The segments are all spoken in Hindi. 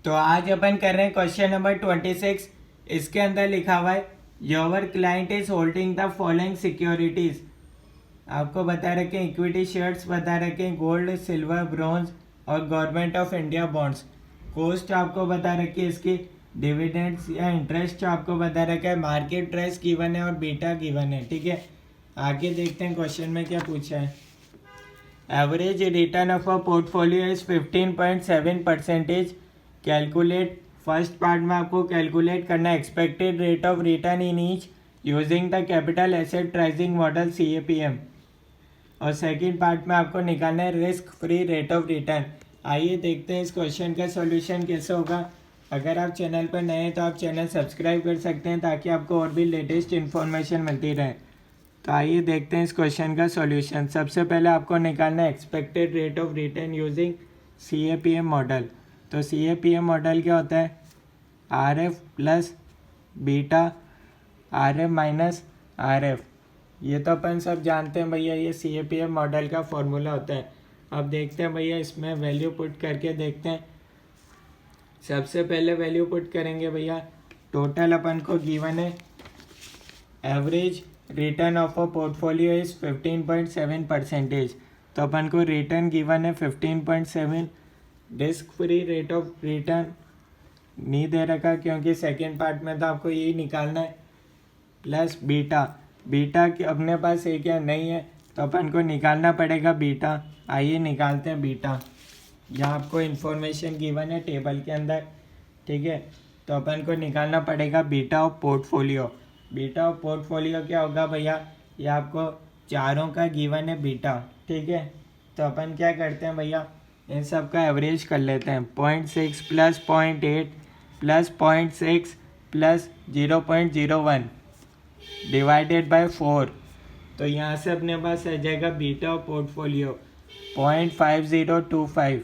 तो आज अपन कर रहे हैं क्वेश्चन नंबर 26। इसके अंदर लिखा हुआ है your client is holding the following securities. आपको बता रखे हैं इक्विटी शेयर्स बता रखे हैं, गोल्ड सिल्वर ब्रॉन्ज और government of India bonds. Cost आपको बता रखी है इसकी, डिविडेंड्स या इंटरेस्ट आपको बता रखा है, मार्केट प्राइस गिवन है और बीटा गिवन है। ठीक है, आगे देखते हैं क्वेश्चन में क्या पूछा है। Average return of a portfolio is 15.7%। Calculate, first part में आपको कैलकुलेट करना है expected rate of return in each using the capital asset pricing model CAPM। और सेकंड पार्ट में आपको निकालना है risk free rate of return. आइए देखते हैं इस क्वेश्चन का सॉल्यूशन कैसे होगा। अगर आप चैनल पर नए हैं तो आप चैनल सब्सक्राइब कर सकते हैं ताकि आपको और भी लेटेस्ट इन्फॉर्मेशन मिलती रहे। तो आइए देखते हैं इस क्वेश्चन का सॉल्यूशन। सबसे पहले आपको निकालना है expected rate of return using CAPM model. तो CAPM मॉडल क्या होता है? RF plus beta RF minus RF। ये तो अपन सब जानते हैं भैया, ये CAPM मॉडल का फॉर्मूला होता है। अब देखते हैं भैया इसमें वैल्यू पुट करके देखते हैं। सबसे पहले वैल्यू पुट करेंगे भैया, टोटल अपन को गिवन है average return of a portfolio is 15.7%। तो अपन को रिटर्न गिवन है 15.7। Risk free rate of return नहीं दे रखा क्योंकि सेकेंड पार्ट में तो आपको यही निकालना है, प्लस बीटा। बीटा के अपने पास एक या नहीं है तो अपन को निकालना पड़ेगा बीटा। आइए निकालते हैं बीटा। यहाँ आपको इन्फॉर्मेशन गिवन है टेबल के अंदर। ठीक है, तो अपन को निकालना पड़ेगा beta of portfolio. Beta of portfolio क्या होगा भैया? ये आपको चारों का गिवन है बीटा। ठीक है, तो अपन क्या करते हैं भैया, इन सब का एवरेज कर लेते हैं। 0.6 plus 0.8 plus 0.6 plus 0.01 divided by 4। तो यहाँ से अपने पास आ जाएगा बीटा ऑफ पोर्टफोलियो 0.5025।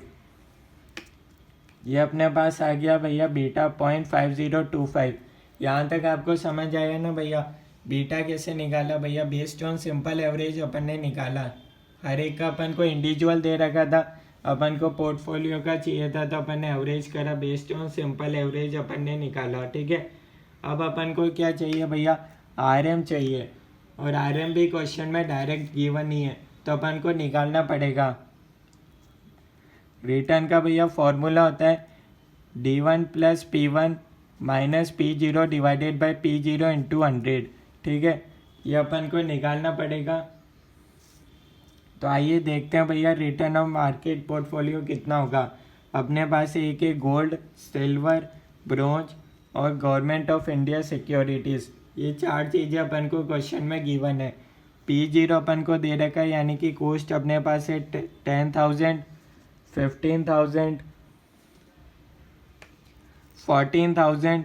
ये अपने पास आ गया भैया बीटा 0.5025। यहाँ तक आपको समझ आया ना भैया? बीटा कैसे निकाला भैया? बेस्ड ऑन सिंपल एवरेज अपन ने निकाला। हर एक का अपन को इंडिविजुअल दे रखा था, अपन को पोर्टफोलियो का चाहिए था तो अपन ने एवरेज करा, बेस्ड ऑन सिंपल एवरेज अपन ने निकाला। ठीक है, अब अपन को क्या चाहिए भैया? RM चाहिए, और RM भी क्वेश्चन में डायरेक्ट गिवन नहीं है तो अपन को निकालना पड़ेगा। रिटर्न का भैया फॉर्मूला होता है D1 plus P1 minus P0 divided by P0 into 100। ठीक है, ये अपन को निकालना पड़ेगा। तो आइए देखते हैं भैया रिटर्न ऑफ मार्केट पोर्टफोलियो कितना होगा। अपने पास एक है गोल्ड सिल्वर ब्रॉन्ज और गवर्नमेंट ऑफ इंडिया सिक्योरिटीज़। ये चार चीज़ें अपन को क्वेश्चन में गिवन है। P0 अपन को दे रखा है, यानी कि कॉस्ट अपने पास है 10,000, 15,000, 14,000,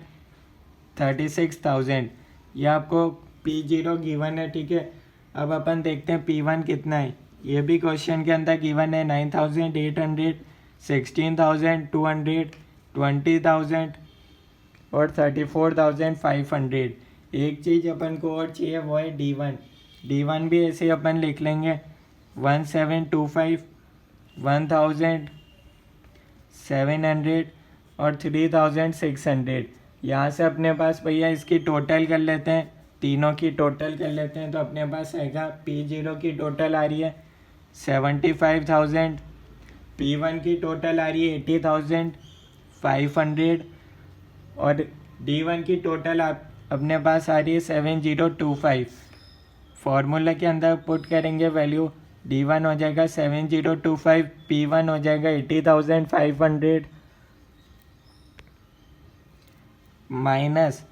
36,000। ये आपको P0 गिवन है। ठीक है, अब अपन देखते हैं P1 कितना है। ये भी क्वेश्चन के अंदर गिवन है 9,800, 16,200, 20,000 और 34,500। एक चीज़ अपन को और चाहिए, वो है D1। D1 भी ऐसे अपन लिख लेंगे 1725, 1,700 और 3,600। यहाँ से अपने पास भैया इसकी टोटल कर लेते हैं, तीनों की टोटल कर लेते हैं। तो अपने पास आएगा P0 की टोटल आ रही है 75,000, P1 की टोटल आ रही है 80,500 और D1 की टोटल अपने पास आ रही है 7025। फॉर्मूला के अंदर पुट करेंगे वैल्यू, D1 हो जाएगा 7025, P1 हो जाएगा 80,500 minus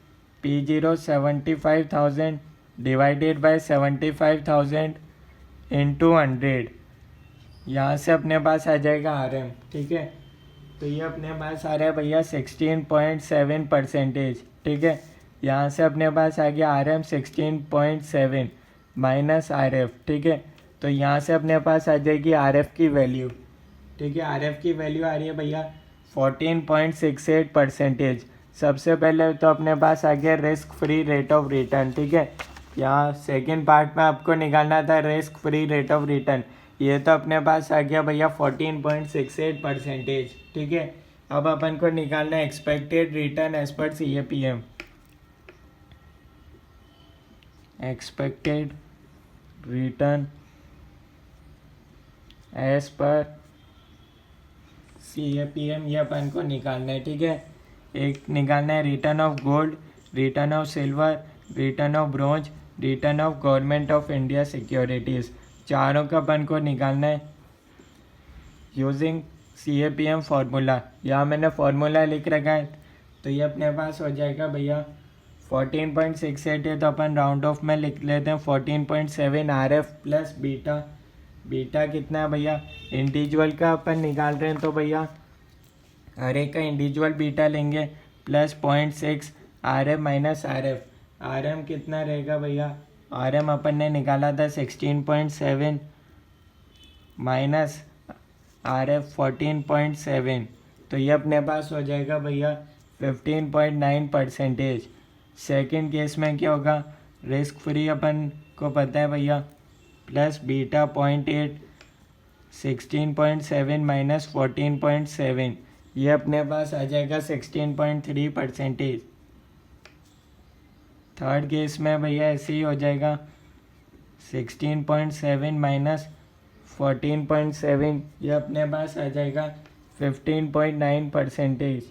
P0 75,000 divided by 75,000 into 100। यहाँ से अपने पास आ जाएगा RM। ठीक है, तो ये अपने पास आ रहा है भैया 16.7%। ठीक है, यहाँ से अपने पास आ गया RM 16.7 माइनस RF। ठीक है, तो यहाँ से अपने पास आ जाएगी RF की वैल्यू। ठीक है, RF की वैल्यू आ रही है भैया 14.68%। सबसे पहले तो अपने पास आ गया risk free rate of return. ठीक है, यहाँ सेकेंड पार्ट में आपको निकालना था risk free rate of return. ये तो अपने पास आ गया भैया 14.68%। ठीक है, अब अपन को निकालना है expected return as per CAPM। Expected return as per CAPM ये अपन को निकालना है, ठीक है। एक निकालना है return of gold, return of silver, return of bronze, return of government of India securities, चारों का अपन को निकालना है यूजिंग CAPM फार्मूला। यहाँ मैंने फार्मूला लिख रखा है, तो ये अपने पास हो जाएगा भैया 14.68 है, तो अपन राउंड ऑफ में लिख लेते हैं 14.7 RF प्लस बीटा। बीटा कितना है भैया, इंडिविजुअल का अपन निकाल रहे हैं तो भैया हर एक का इंडिविजुअल बीटा लेंगे, plus 0.6 RM minus RF। RM कितना रहेगा भैया, RM अपन ने निकाला था 16.7 माइनस RF 14.7, तो ये अपने पास हो जाएगा भैया 15.9%। सेकेंड केस में क्या होगा, रिस्क फ्री अपन को पता है भैया, प्लस बीटा 0.8, 16.7 माइनस 14.7, ये अपने पास आ जाएगा 16.3%। थर्ड केस में भैया ऐसे ही हो जाएगा 16.7 माइनस 14.7, ये अपने पास आ जाएगा 15.9%।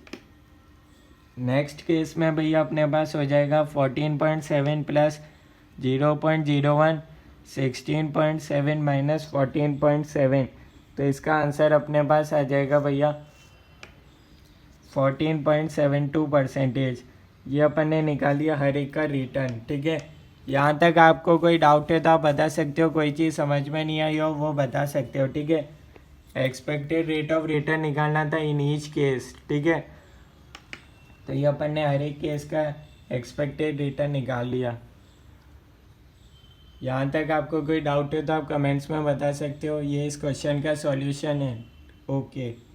नेक्स्ट केस में भैया अपने पास हो जाएगा 14.7 प्लस 0.01, 16.7 माइनस 14.7, तो इसका आंसर अपने पास आ जाएगा भैया 14.72%। ये अपन ने निकाल लिया हर एक का रिटर्न, ठीक है। यहाँ तक आपको कोई डाउट है तो आप बता सकते हो, कोई चीज़ समझ में नहीं आई हो वो बता सकते हो, ठीक है। एक्सपेक्टेड रेट ऑफ रिटर्न निकालना था इन ईच केस, ठीक है। तो ये अपन ने हर एक केस का एक्सपेक्टेड रिटर्न निकाल लिया। यहाँ तक आपको कोई डाउट है तो आप कमेंट्स में बता सकते हो। ये इस क्वेश्चन का सॉल्यूशन है। ओके।